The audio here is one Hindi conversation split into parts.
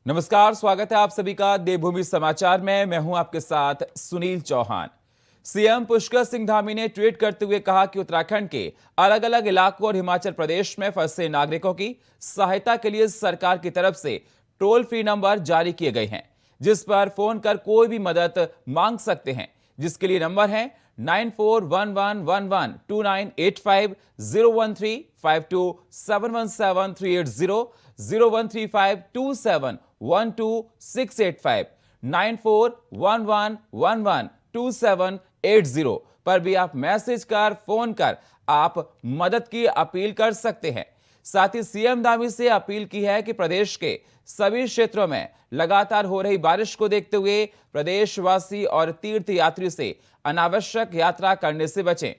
नमस्कार, स्वागत है आप सभी का देवभूमि समाचार में। मैं हूं आपके साथ सुनील चौहान। सीएम पुष्कर सिंह धामी ने ट्वीट करते हुए कहा कि उत्तराखंड के अलग अलग इलाकों और हिमाचल प्रदेश में फंसे नागरिकों की सहायता के लिए सरकार की तरफ से टोल फ्री नंबर जारी किए गए हैं, जिस पर फोन कर कोई भी मदद मांग सकते हैं। जिसके लिए नंबर है 9411112985 01352717380 01352712685 9411112780 पर भी आप मैसेज कर फोन कर आप मदद की अपील कर सकते हैं। साथ ही सीएम धामी से अपील की है कि प्रदेश के सभी क्षेत्रों में लगातार हो रही बारिश को देखते हुए प्रदेशवासी और तीर्थ यात्री से अनावश्यक यात्रा करने से बचें।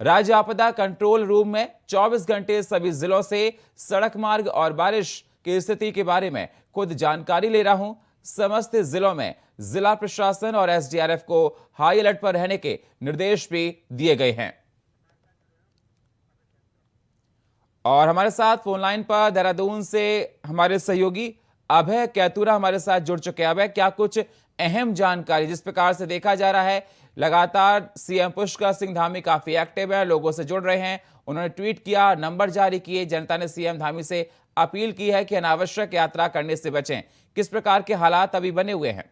राज्य आपदा कंट्रोल रूम में 24 घंटे सभी जिलों से सड़क मार्ग और बारिश की स्थिति के बारे में खुद जानकारी ले रहा हूं। समस्त जिलों में जिला प्रशासन और एसडीआरएफ को हाई अलर्ट पर रहने के निर्देश भी दिए गए हैं। और हमारे साथ फोन लाइन पर देहरादून से हमारे सहयोगी अभय कैतुरा हमारे साथ जुड़ चुके हैं। अभय, क्या कुछ अहम जानकारी? जिस प्रकार से देखा जा रहा है, लगातार सीएम पुष्कर सिंह धामी काफी एक्टिव है, लोगों से जुड़ रहे हैं, उन्होंने ट्वीट किया, नंबर जारी किए, जनता ने सीएम धामी से अपील की है कि अनावश्यक यात्रा करने से बचें। किस प्रकार के हालात अभी बने हुए हैं?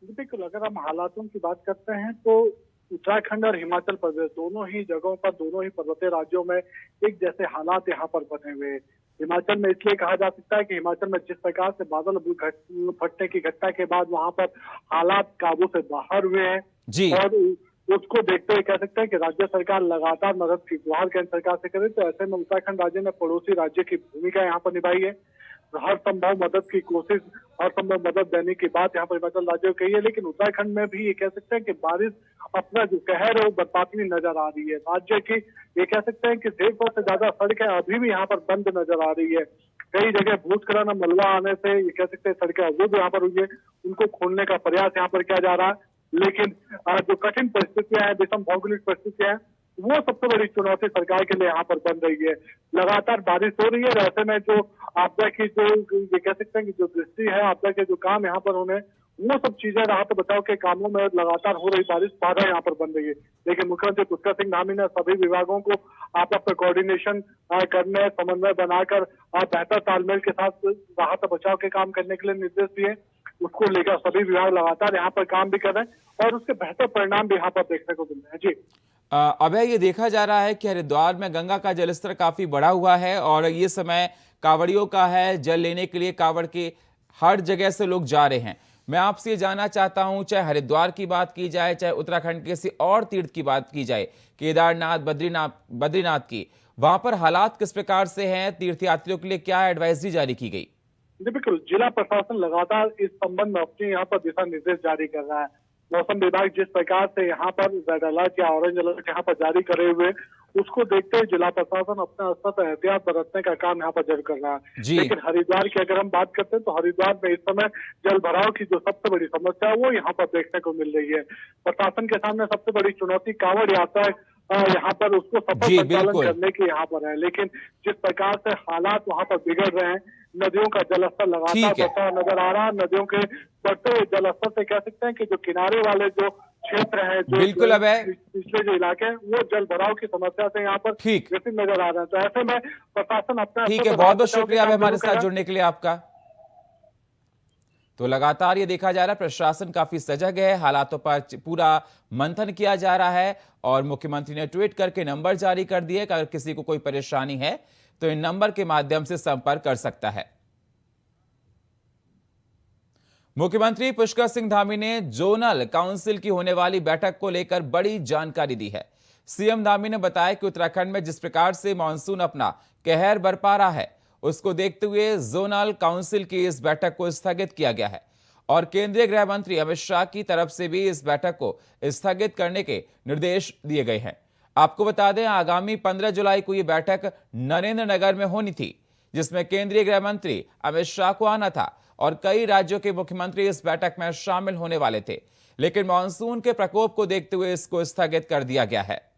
बिल्कुल, अगर हम हालातों की बात करते हैं तो उत्तराखंड और हिमाचल प्रदेश दोनों ही जगहों पर, दोनों ही पर्वतीय राज्यों में एक जैसे हालात यहाँ पर बने हुए हैं। हिमाचल में इसलिए कहा जा सकता है कि हिमाचल में जिस प्रकार से बादल फटने की घटना के बाद वहां पर हालात काबू से बाहर हुए हैं जी। और उसको देखते हुए कह सकते हैं कि राज्य सरकार लगातार मदद की गुहार केंद्र सरकार से करे। तो ऐसे में उत्तराखंड राज्य ने पड़ोसी राज्य की भूमिका यहाँ पर निभाई है। हर संभव मदद की कोशिश, हर संभव मदद देने की बात यहाँ पर हिमाचल राज्य को कही है। लेकिन उत्तराखंड में भी ये कह सकते हैं कि बारिश अपना जो कहर है वो बरपाती हुई नजर आ रही है। राज्य की ये कह सकते हैं कि 150 से ज्यादा सड़कें अभी भी यहाँ पर बंद नजर आ रही है। कई जगह भूस्खलन और मलबा आने से ये कह सकते हैं सड़कें अवरुद्ध यहाँ पर हुई है, उनको खोलने का प्रयास यहाँ पर किया जा रहा है। लेकिन जो कठिन परिस्थितियां हैं, विषम भौगोलिक परिस्थितियां हैं, वो सबसे बड़ी चुनौती सरकार के लिए यहाँ पर बन रही है। लगातार बारिश हो रही है, ऐसे में जो आपदा की जो ये कह सकते हैं कि जो दृष्टि है, आपदा के जो काम यहाँ पर होने, वो सब चीजें राहत बचाव के कामों में लगातार हो रही बारिश बाधा यहाँ पर बन रही है। लेकिन मुख्यमंत्री पुष्कर सिंह धामी ने सभी विभागों को आपस में कोऑर्डिनेशन करने, समन्वय बनाकर बेहतर तालमेल के साथ राहत बचाव के काम करने के लिए निर्देश दिए। उसको लेकर सभी विभाग लगातार यहाँ पर काम भी कर रहे हैं और उसके बेहतर परिणाम भी यहाँ पर देखने को मिल रहे हैं। जी अभय, ये देखा जा रहा है कि हरिद्वार में गंगा का जलस्तर काफी बढ़ा हुआ है और ये समय कांवड़ियों का है। जल लेने के लिए कांवड़ के हर जगह से लोग जा रहे हैं। मैं आपसे जानना चाहता हूं, चाहे हरिद्वार की बात की जाए, चाहे उत्तराखंड के किसी और तीर्थ की बात की जाए, केदारनाथ, बद्रीनाथ की, वहां पर हालात किस प्रकार से हैं? तीर्थयात्रियों के लिए क्या एडवाइजरी जारी की गई? जी बिल्कुल, जिला प्रशासन लगातार इस संबंध में अपने यहाँ पर दिशा निर्देश जारी कर रहा है। मौसम विभाग जिस प्रकार से यहाँ पर रेड अलर्ट या ऑरेंज अलर्ट यहाँ पर जारी करे हुए, उसको देखते हुए जिला प्रशासन अपने स्तर पर एहतियात बरतने का काम यहाँ पर जरूर कर रहा है। जी। लेकिन हरिद्वार की अगर हम बात करते हैं तो हरिद्वार में इस समय जल भराव की जो सबसे बड़ी समस्या है वो यहाँ पर देखने को मिल रही है। प्रशासन के सामने सबसे बड़ी चुनौती कांवड़ यात्रा यहाँ पर उसको सफल जी संचालन बिल्कुल। करने की यहाँ पर है। लेकिन जिस प्रकार से हालात वहाँ पर बिगड़ रहे हैं, नदियों का जलस्तर लगातार ठीक है। बढ़ता हुआ नजर आ रहा है। नदियों के बढ़ते हुए जलस्तर से कह सकते हैं कि जो किनारे वाले जो क्षेत्र है, बिल्कुल अभय। पिछले जो इलाके हैं, वो जल भराव की समस्या से यहाँ पर ठीक। ग्रसित नजर आ रहे हैं। तो ऐसे में प्रशासन अपने ठीक स्तर है, पर बहुत राहत बहुत बचाव के शुक्रिया अभय काम हमारे जरूर कर साथ रहा है। जुड़ने के लिए आपका। तो लगातार ये देखा जा रहा है प्रशासन काफी सजग है, हालातों पर पूरा मंथन किया जा रहा है और मुख्यमंत्री ने ट्वीट करके नंबर जारी कर दिए कि अगर किसी को कोई परेशानी है तो इन नंबर के माध्यम से संपर्क कर सकता है। मुख्यमंत्री पुष्कर सिंह धामी ने जोनल काउंसिल की होने वाली बैठक को लेकर बड़ी जानकारी दी है। सीएम धामी ने बताया कि उत्तराखंड में जिस प्रकार से मानसून अपना कहर बरपा रहा है, उसको देखते हुए जोनल काउंसिल की इस बैठक को स्थगित किया गया है और केंद्रीय गृह मंत्री अमित शाह की तरफ से भी इस बैठक को स्थगित करने के निर्देश दिए गए हैं। आपको बता दें, आगामी 15 जुलाई को यह बैठक नरेंद्र नगर में होनी थी, जिसमें केंद्रीय गृह मंत्री अमित शाह को आना था और कई राज्यों के मुख्यमंत्री इस बैठक में शामिल होने वाले थे। लेकिन मानसून के प्रकोप को देखते हुए इसको स्थगित कर दिया गया है।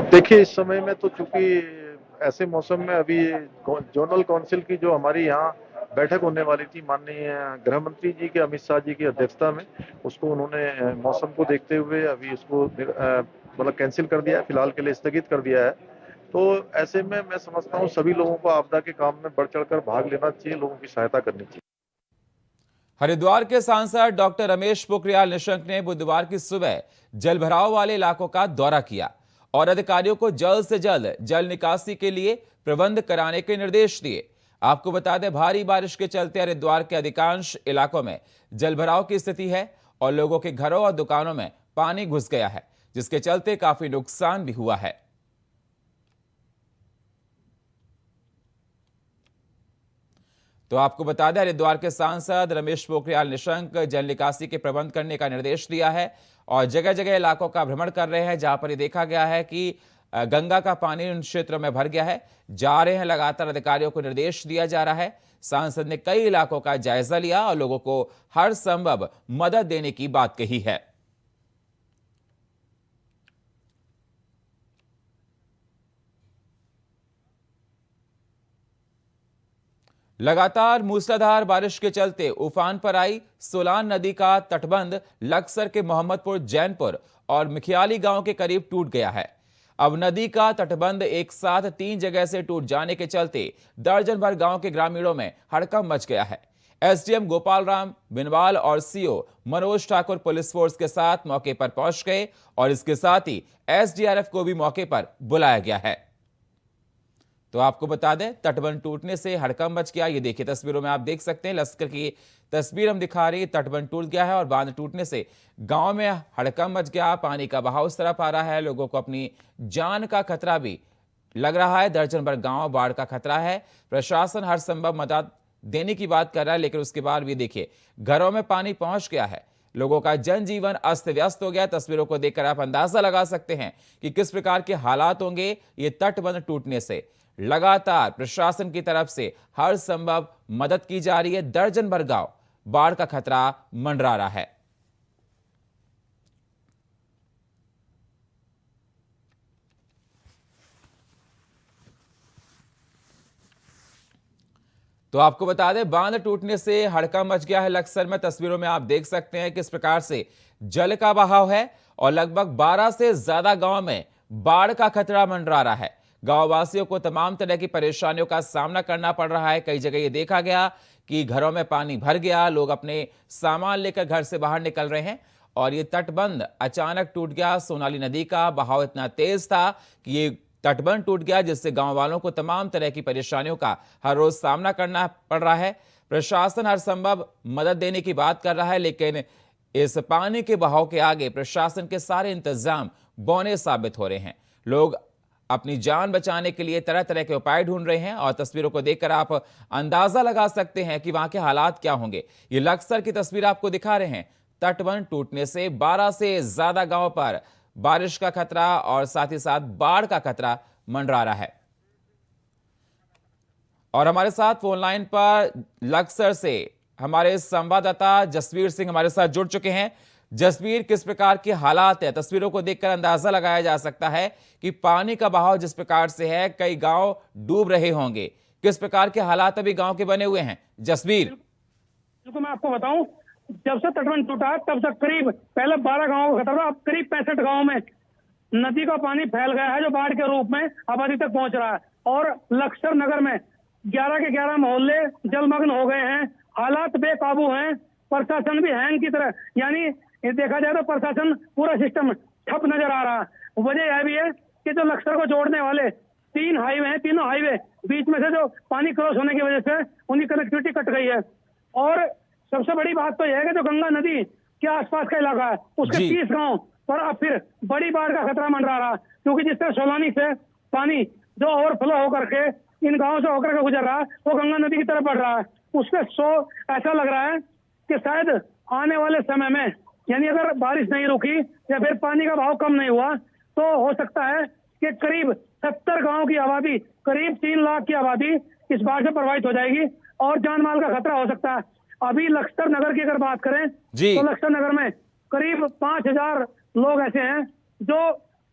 अब देखिए इस समय में तो चूंकि ऐसे मौसम में अभी जोनल काउंसिल की जो हमारी यहाँ बैठक होने वाली थी माननीय गृह मंत्री जी के अमित शाह जी की अध्यक्षता में, उसको उन्होंने मौसम को देखते हुए अभी उसको मतलब कैंसिल कर दिया है, फिलहाल के लिए स्थगित कर दिया है। तो ऐसे में मैं समझता हूँ सभी लोगों को आपदा के काम में बढ़ चढ़कर भाग लेना चाहिए, लोगों की सहायता करनी चाहिए। हरिद्वार के सांसद डॉक्टर रमेश पोखरियाल निशंक ने बुधवार की सुबह जलभराव वाले इलाकों का दौरा किया और अधिकारियों को जल्द से जल्द जल निकासी के लिए प्रबंध कराने के निर्देश दिए। आपको बता दें, भारी बारिश के चलते हरिद्वार के अधिकांश इलाकों में जलभराव की स्थिति है और लोगों के घरों और दुकानों में पानी घुस गया है, जिसके चलते काफी नुकसान भी हुआ है। तो आपको बता दें, हरिद्वार के सांसद रमेश पोखरियाल निशंक जल निकासी के प्रबंध करने का निर्देश दिया है और जगह जगह इलाकों का भ्रमण कर रहे हैं जहां पर ये देखा गया है कि गंगा का पानी उन क्षेत्रों में भर गया है। जा रहे हैं, लगातार अधिकारियों को निर्देश दिया जा रहा है। सांसद ने कई इलाकों का जायजा लिया और लोगों को हर संभव मदद देने की बात कही है। लगातार मूसलाधार बारिश के चलते उफान पर आई सोलान नदी का तटबंध लक्सर के मोहम्मदपुर, जैनपुर और मिखियाली गांव के करीब टूट गया है। अब नदी का तटबंध एक साथ 3 जगह से टूट जाने के चलते दर्जन भर गांव के ग्रामीणों में हड़कंप मच गया है। एसडीएम गोपाल राम बिनवाल और CO Manoj Thakur police force के साथ मौके पर पहुंच गए और इसके साथ ही एसडीआरएफ को भी मौके पर बुलाया गया है। तो आपको बता दें, तटबंध टूटने से हड़कंप मच गया। ये देखिए तस्वीरों में आप देख सकते हैं, लश्कर की तस्वीर हम दिखा रही है। तटबंध टूट गया है और बांध टूटने से गांव में हड़कंप मच गया। पानी का बहाव उस तरफ आ रहा है, लोगों को अपनी जान का खतरा भी लग रहा है। दर्जन भर गांव बाढ़ का खतरा है। प्रशासन हर संभव मदद देने की बात कर रहा है, लेकिन उसके बाद भी देखिए घरों में पानी पहुंच गया है। लोगों का जनजीवन अस्त व्यस्त हो गया। तस्वीरों को देखकर आप अंदाजा लगा सकते हैं कि किस प्रकार के हालात होंगे ये तटबंध टूटने से। लगातार प्रशासन की तरफ से हर संभव मदद की जा रही है। दर्जन भर गांव बाढ़ का खतरा मंडरा रहा है। तो आपको बता दें, बांध टूटने से हड़कंप मच गया है लक्सर में। तस्वीरों में आप देख सकते हैं किस प्रकार से जल का बहाव है और लगभग 12 से ज्यादा गांव में बाढ़ का खतरा मंडरा रहा है। गांव वासियों को तमाम तरह की परेशानियों का सामना करना पड़ रहा है। कई जगह ये देखा गया कि घरों में पानी भर गया, लोग अपने सामान लेकर घर से बाहर निकल रहे हैं और ये तटबंध अचानक टूट गया। सोनाली नदी का बहाव इतना तेज था कि ये तटबंध टूट गया, जिससे गांव वालों को तमाम तरह की परेशानियों का हर रोज सामना करना पड़ रहा है। प्रशासन हर संभव मदद देने की बात कर रहा है, लेकिन इस पानी के बहाव के आगे प्रशासन के सारे इंतजाम बौने साबित हो रहे हैं। लोग अपनी जान बचाने के लिए तरह तरह के उपाय ढूंढ रहे हैं और तस्वीरों को देखकर आप अंदाजा लगा सकते हैं कि वहां के हालात क्या होंगे। ये लक्सर की तस्वीर आपको दिखा रहे हैं। तटबंध टूटने से 12 से ज्यादा गांव पर बारिश का खतरा और साथ ही साथ बाढ़ का खतरा मंडरा रहा है। और हमारे साथ फोन लाइन पर लक्सर से हमारे संवाददाता जसवीर सिंह हमारे साथ जुड़ चुके हैं। जसवीर, किस प्रकार के हालात है? तस्वीरों को देखकर अंदाजा लगाया जा सकता है कि पानी का बहाव जिस प्रकार से है, कई गांव डूब रहे होंगे। किस प्रकार के हालात अभी गांव के बने हुए हैं जसवीर? बिल्कुल, मैं आपको बताऊं, जब से तटबंध टूटा तब से करीब पहले 12 गांवों का खतरा था, अब करीब 65 गांवों में नदी का पानी फैल गया है, जो बाढ़ के रूप में आबादी तक पहुंच रहा है। और लक्सर नगर में 11 के 11 मोहल्ले जलमग्न हो गए हैं। हालात बेकाबू हैं। प्रशासन भी हैंग की तरह, यानी ये देखा जाए तो प्रशासन पूरा सिस्टम ठप नजर आ रहा है। वजह यह भी है कि जो लक्सर को जोड़ने वाले 3 हाईवे हैं, तीनों हाईवे बीच में से जो पानी क्रॉस होने की वजह से उनकी कनेक्टिविटी कट गई है। और सबसे बड़ी बात तो यह है कि जो गंगा नदी के आसपास का इलाका है, उसके 30 गांव पर अब फिर बड़ी बाढ़ का खतरा मंडरा रहा है, क्योंकि जिस तरह सोलानी से पानी जो ओवरफ्लो होकर के इन गांवों से होकर के गुजर रहा है, वो गंगा नदी की तरफ बढ़ रहा है। उसमें ऐसा लग रहा है कि शायद आने वाले समय में, यानी अगर बारिश नहीं रुकी या फिर पानी का बहाव कम नहीं हुआ, तो हो सकता है कि करीब 70 गांव की आबादी, करीब 3 लाख की आबादी इस बाढ़ से प्रभावित हो जाएगी और जान माल का खतरा हो सकता है। अभी लक्सर नगर की अगर बात करें तो लक्सर नगर में करीब 5000 लोग ऐसे हैं जो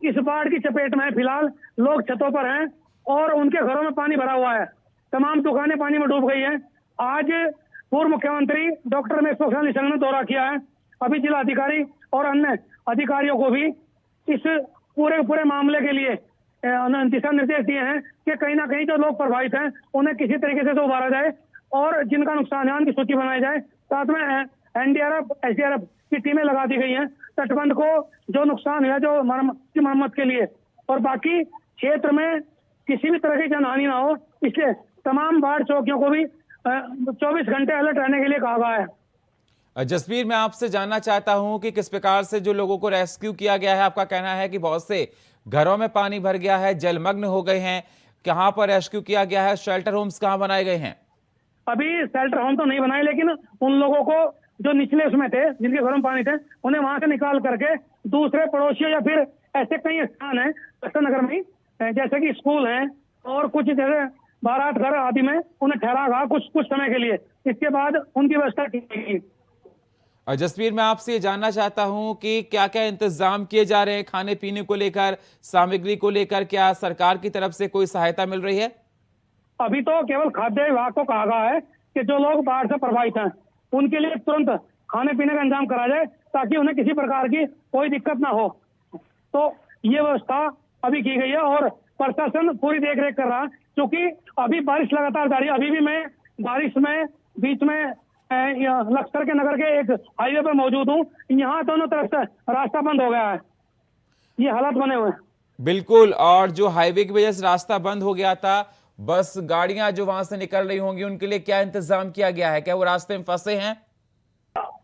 इस बाढ़ की चपेट में है। फिलहाल लोग छतों पर हैं और उनके घरों में पानी भरा हुआ है। तमाम दुकानें पानी में डूब गई हैं। आज पूर्व मुख्यमंत्री डॉक्टर रमेश पोखरियाल निशंक ने दौरा किया है। अभी जिला अधिकारी और अन्य अधिकारियों को भी इस पूरे मामले के लिए दिशा निर्देश दिए हैं कि कहीं ना कहीं जो लोग प्रभावित हैं उन्हें किसी तरीके से तो उबारा जाए और जिनका नुकसान है उनकी सूची बनाई जाए। साथ में एनडीआरएफ, एसडीआरएफ की टीमें लगा दी गई हैं तटबंध को जो नुकसान है जो मरम्मत के लिए, और बाकी क्षेत्र में किसी भी तरह की जनहानि ना हो, इसलिए तमाम बाढ़ चौकियों को भी 24 घंटे अलर्ट रहने के लिए कहा गया है। जसबीर, मैं आपसे जानना चाहता हूं कि किस प्रकार से जो लोगों को रेस्क्यू किया गया है। आपका कहना है कि बहुत से घरों में पानी भर गया है, जलमग्न हो गए हैं, कहां पर रेस्क्यू किया गया है? शेल्टर होम्स कहां बनाए गए हैं? अभी शेल्टर होम तो नहीं बनाए, लेकिन उन लोगों को जो निचले उसमें थे, जिनके घरों में पानी थे, उन्हें वहां से निकाल करके दूसरे पड़ोसियों या फिर ऐसे कई स्थान है नगर में जैसे कि स्कूल है और कुछ जैसे बारात घर आदि में उन्हें ठहरा गया कुछ समय के लिए। इसके बाद उनकी व्यवस्था की गई। और जसबीर, मैं आपसे ये जानना चाहता हूं कि क्या क्या इंतजाम किए जा रहे हैं खाने पीने को लेकर, सामग्री को लेकर? क्या सरकार की तरफ से कोई सहायता मिल रही है? अभी तो केवल खाद्य विभाग को कहा गया है कि जो लोग बाढ़ से प्रभावित हैं उनके लिए तुरंत खाने पीने का इंतजाम करा जाए ताकि उन्हें किसी प्रकार की कोई दिक्कत ना हो। तो ये व्यवस्था अभी की गई है और प्रशासन पूरी देखरेख कर रहा है, क्योंकि अभी बारिश लगातार जारी है। अभी भी मैं बारिश में बीच में लक्सर के नगर के एक हाईवे पर मौजूद हूँ। यहाँ दोनों तरफ से रास्ता बंद हो गया है, ये हालात बने हुए हैं। बिल्कुल, और जो हाईवे की वजह से रास्ता बंद हो गया था, बस गाड़ियां जो वहां से निकल रही होंगी उनके लिए क्या इंतजाम किया गया है? क्या वो रास्ते में फंसे हैं?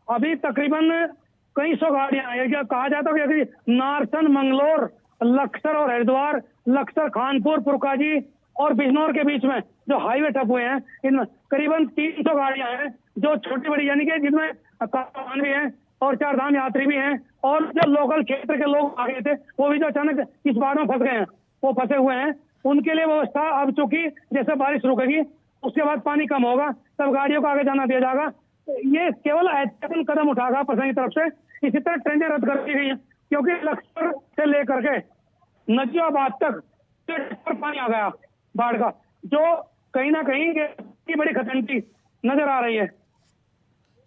अभी तकरीबन कई सौ गाड़ियां हैं। क्या कहा जाता है कि नारसन, मंगलोर, लक्सर और हरिद्वार, लक्सर, खानपुर, पुरकाजी और बिजनौर के बीच में जो हाईवे ठप हुए हैं, इनमें करीबन 300 गाड़ियां हैं जो छोटी बड़ी, यानी कि जिनमें कारवान भी हैं और 4 धाम यात्री भी हैं, और जो लोकल क्षेत्र के लोग आ गए थे वो भी जो अचानक इस बाढ़ में फंस गए हैं, वो फंसे हुए हैं। उनके लिए व्यवस्था अब चूंकि जैसे बारिश रुकेगी उसके बाद पानी कम होगा तब गाड़ियों को आगे जाना दिया जाएगा। ये केवल ऐतिहासिक कदम उठागा प्रशासन की तरफ से। इसी तरह ट्रेनें रद्द कर दी गई हैं क्योंकि लक्सर से लेकर के नजियाबाद तक पानी आ गया बाढ़ का, जो कहीं ना कहीं बड़ी खतरनाक नजर आ रही है।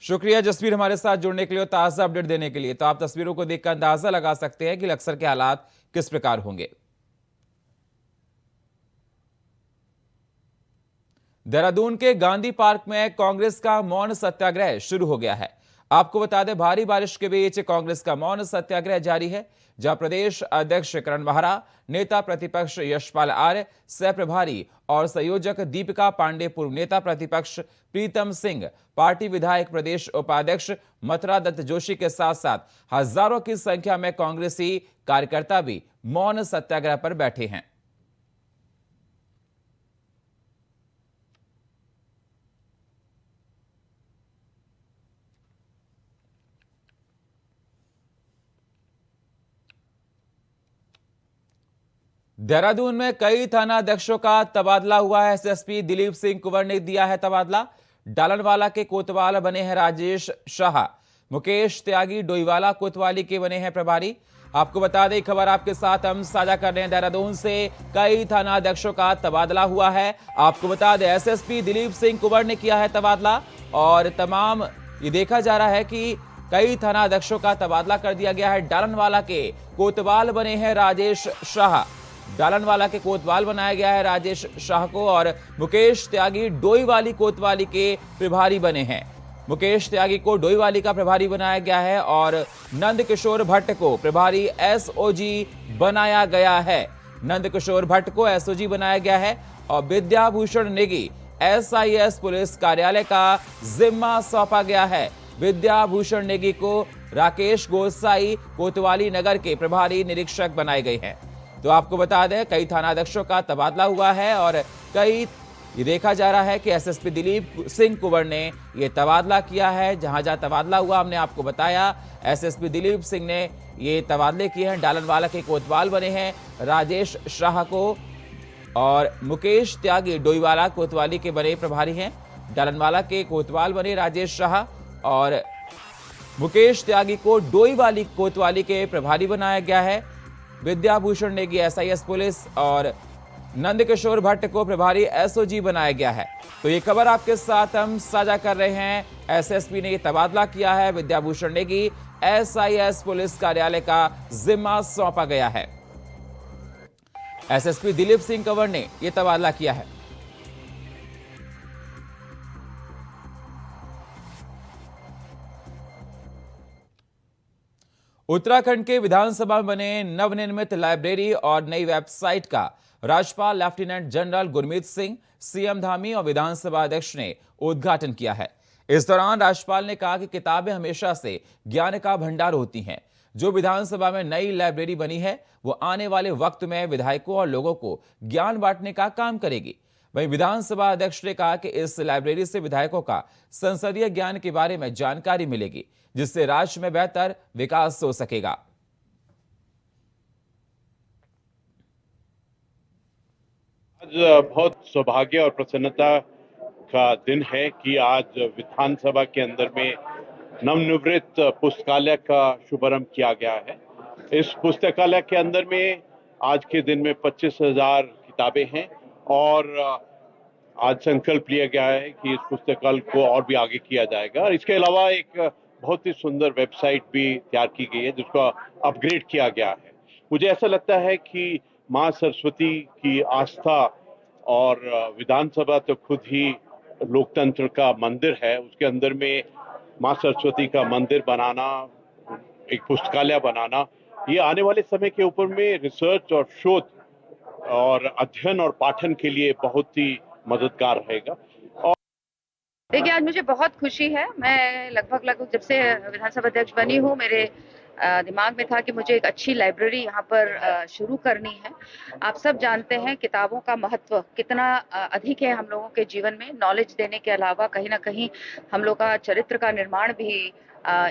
शुक्रिया जसबीर हमारे साथ जुड़ने के लिए और ताजा अपडेट देने के लिए। तो आप तस्वीरों को देखकर अंदाजा लगा सकते हैं कि लक्सर के हालात किस प्रकार होंगे। देहरादून के गांधी पार्क में कांग्रेस का मौन सत्याग्रह शुरू हो गया है। आपको बता दें, भारी बारिश के बीच कांग्रेस का मौन सत्याग्रह जारी है, जहां प्रदेश अध्यक्ष करण महरा, नेता प्रतिपक्ष यशपाल आर्य, सह प्रभारी और संयोजक दीपिका पांडे, पूर्व नेता प्रतिपक्ष प्रीतम सिंह, पार्टी विधायक प्रदेश उपाध्यक्ष मथुरा दत्त जोशी के साथ साथ हजारों की संख्या में कांग्रेसी कार्यकर्ता भी मौन सत्याग्रह पर बैठे हैं। देहरादून में कई थानाध्यक्षों का तबादला हुआ है। एसएसपी दिलीप सिंह कुंवर ने दिया है तबादला। डालनवाला के कोतवाल बने हैं राजेश शाह। मुकेश त्यागी डोईवाला कोतवाली के बने हैं प्रभारी। आपको बता दें, खबर आपके साथ हम साझा कर रहे हैं। देहरादून से कई थानाध्यक्षों का तबादला हुआ है। आपको बता दें, एसएसपी दिलीप सिंह कुंवर ने किया है तबादला और तमाम ये देखा जा रहा है कि कई थानाध्यक्षों का तबादला कर दिया गया है। डालनवाला के कोतवाल बने हैं राजेश शाह। डालनवाला के कोतवाल बनाया गया है राजेश शाह को, और मुकेश त्यागी डोईवाली कोतवाली के प्रभारी बने हैं। मुकेश त्यागी को डोईवाली का प्रभारी बनाया गया है और नंद किशोर भट्ट को प्रभारी एसओजी बनाया गया है। नंद किशोर भट्ट को एसओजी बनाया गया है और विद्याभूषण नेगी एसआईएस पुलिस कार्यालय का जिम्मा सौंपा गया है। विद्याभूषण नेगी को राकेश गोसाई कोतवाली नगर के प्रभारी निरीक्षक बनाए गए हैं। तो आपको बता दें, कई थानाध्यक्षों का तबादला हुआ है और कई ये देखा जा रहा है कि एसएसपी दिलीप सिंह कुंवर ने ये तबादला किया है। जहां जहां तबादला हुआ हमने आपको बताया। एसएसपी दिलीप सिंह ने ये तबादले किए हैं। डालनवाला के कोतवाल बने हैं राजेश शाह को और मुकेश त्यागी डोईवाला कोतवाली के बने प्रभारी हैं। डालनवाला के कोतवाल बने राजेश शाह और मुकेश त्यागी को डोईवाली कोतवाली के प्रभारी बनाया गया है। विद्याभूषण नेगी SIS पुलिस और नंदकिशोर भट्ट को प्रभारी SOG बनाया गया है। तो ये खबर आपके साथ हम साझा कर रहे हैं। SSP ने ये तबादला किया है। विद्याभूषण नेगी SIS पुलिस कार्यालय का जिम्मा सौंपा गया है। SSP दिलीप सिंह कंवर ने यह तबादला किया है। उत्तराखंड के विधानसभा में बने नवनिर्मित लाइब्रेरी और नई वेबसाइट का राज्यपाल lieutenant general Gurmeet Singh, CM Dhami और विधानसभा अध्यक्ष ने उद्घाटन किया है। इस दौरान राज्यपाल ने कहा कि किताबें हमेशा से ज्ञान का भंडार होती हैं। जो विधानसभा में नई लाइब्रेरी बनी है वो आने वाले वक्त में विधायकों और लोगों को ज्ञान बांटने का काम करेगी। वहीं विधानसभा अध्यक्ष ने कहा कि इस लाइब्रेरी से विधायकों का संसदीय ज्ञान के बारे में जानकारी मिलेगी, जिससे राज्य में बेहतर विकास हो सकेगा। आज बहुत सौभाग्य और प्रसन्नता का दिन है कि आज विधानसभा के अंदर में नवनिर्मित पुस्तकालय का शुभारंभ किया गया है। इस पुस्तकालय के अंदर में आज के दिन में 25,000 किताबें हैं और आज संकल्प लिया गया है कि इस पुस्तकालय को और भी आगे किया जाएगा। और इसके अलावा एक बहुत ही सुंदर वेबसाइट भी तैयार की गई है जिसको अपग्रेड किया गया है। मुझे ऐसा लगता है कि माँ सरस्वती की आस्था और विधानसभा तो खुद ही लोकतंत्र का मंदिर है, उसके अंदर में माँ सरस्वती का मंदिर बनाना, एक पुस्तकालय बनाना, ये आने वाले समय के ऊपर में रिसर्च और शोध और अध्ययन और पाठन के लिए बहुत ही मददगार रहेगा। देखिए, आज मुझे बहुत खुशी है। मैं लगभग जब से विधानसभा अध्यक्ष बनी हूँ, मेरे दिमाग में था कि मुझे एक अच्छी लाइब्रेरी यहाँ पर शुरू करनी है। आप सब जानते हैं किताबों का महत्व कितना अधिक है हम लोगों के जीवन में। नॉलेज देने के अलावा कहीं ना कहीं हम लोग का चरित्र का निर्माण भी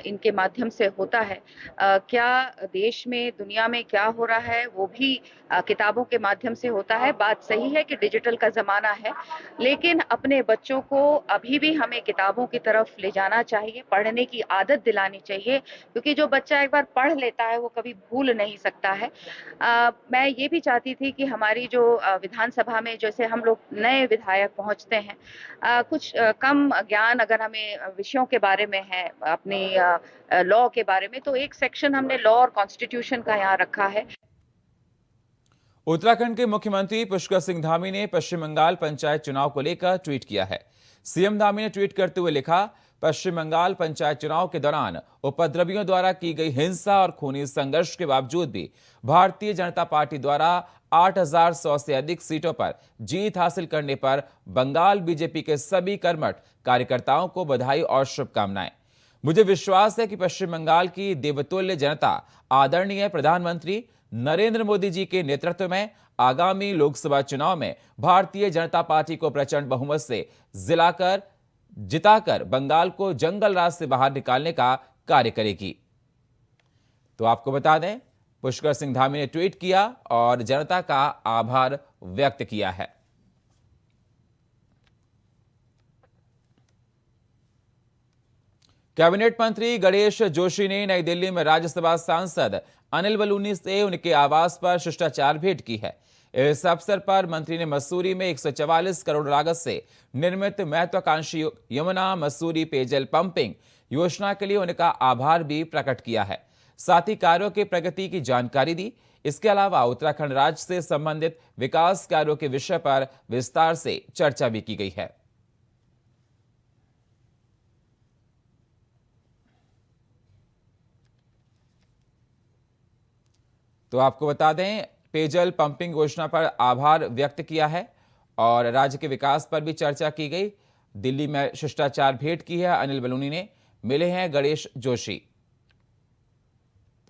इनके माध्यम से होता है। क्या देश में, दुनिया में क्या हो रहा है वो भी किताबों के माध्यम से होता है। बात सही है कि डिजिटल का ज़माना है, लेकिन अपने बच्चों को अभी भी हमें किताबों की तरफ ले जाना चाहिए, पढ़ने की आदत दिलानी चाहिए, क्योंकि जो बच्चा एक बार पढ़ लेता है वो कभी भूल नहीं सकता है। मैं ये भी चाहती थी कि हमारी जो विधानसभा में जैसे हम लोग नए विधायक पहुंचते हैं, कुछ कम ज्ञान अगर हमें विषयों के बारे में है, अपनी लॉ के बारे में, तो एक सेक्शन हमने लॉ और कॉन्स्टिट्यूशन का यहाँ रखा है। उत्तराखंड के मुख्यमंत्री पुष्कर सिंह धामी ने पश्चिम बंगाल पंचायत चुनाव को लेकर ट्वीट किया है। CM धामी ने ट्वीट करते हुए लिखा, पश्चिम बंगाल पंचायत चुनाव के दौरान उपद्रवियों द्वारा की गई हिंसा और खूनी संघर्ष के बावजूद भी भारतीय जनता पार्टी द्वारा 8,100 से अधिक सीटों पर जीत हासिल करने पर बंगाल बीजेपी के सभी कर्मठ कार्यकर्ताओं को बधाई और शुभकामनाएं। मुझे विश्वास है कि पश्चिम बंगाल की देवतुल्य जनता आदरणीय प्रधानमंत्री नरेंद्र मोदी जी के नेतृत्व में आगामी लोकसभा चुनाव में भारतीय जनता पार्टी को प्रचंड बहुमत से जिताकर बंगाल को जंगल राज से बाहर निकालने का कार्य करेगी। तो आपको बता दें, पुष्कर सिंह धामी ने ट्वीट किया और जनता का आभार व्यक्त किया है। कैबिनेट मंत्री गणेश जोशी ने नई दिल्ली में राज्यसभा सांसद अनिल बलूनी से उनके आवास पर शिष्टाचार भेंट की है। इस अवसर पर मंत्री ने मसूरी में 144 करोड़ लागत से निर्मित महत्वाकांक्षी यमुना मसूरी पेयजल पंपिंग योजना के लिए उनका आभार भी प्रकट किया है। साथ ही कार्यों की प्रगति की जानकारी दी। इसके अलावा उत्तराखंड राज्य से संबंधित विकास कार्यों के विषय पर विस्तार से चर्चा भी की गई है। तो आपको बता दें, पेयजल पंपिंग योजना पर आभार व्यक्त किया है और राज्य के विकास पर भी चर्चा की गई। दिल्ली में शिष्टाचार भेंट की है अनिल बलूनी ने, मिले हैं गणेश जोशी।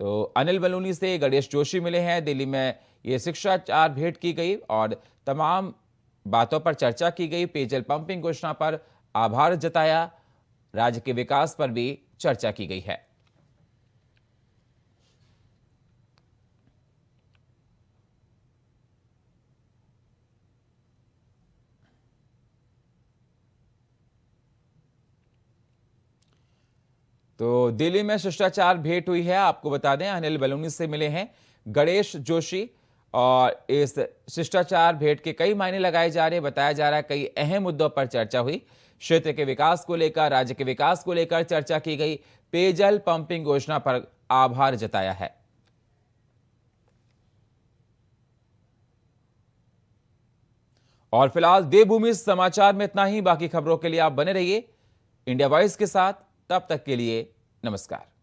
तो अनिल बलूनी से गणेश जोशी मिले हैं, दिल्ली में ये शिष्टाचार भेंट की गई और तमाम बातों पर चर्चा की गई। पेयजल पंपिंग योजना पर आभार जताया, राज्य के विकास पर भी चर्चा की गई है। तो दिल्ली में शिष्टाचार भेंट हुई है। आपको बता दें, अनिल बलूनी से मिले हैं गणेश जोशी। और इस शिष्टाचार भेंट के कई मायने लगाए जा रहे हैं। बताया जा रहा है कई अहम मुद्दों पर चर्चा हुई। क्षेत्र के विकास को लेकर, राज्य के विकास को लेकर चर्चा की गई। पेयजल पंपिंग योजना पर आभार जताया है। और फिलहाल देवभूमि समाचार में इतना ही। बाकी खबरों के लिए आप बने रहिए इंडिया वॉइस के साथ। तब तक के लिए नमस्कार।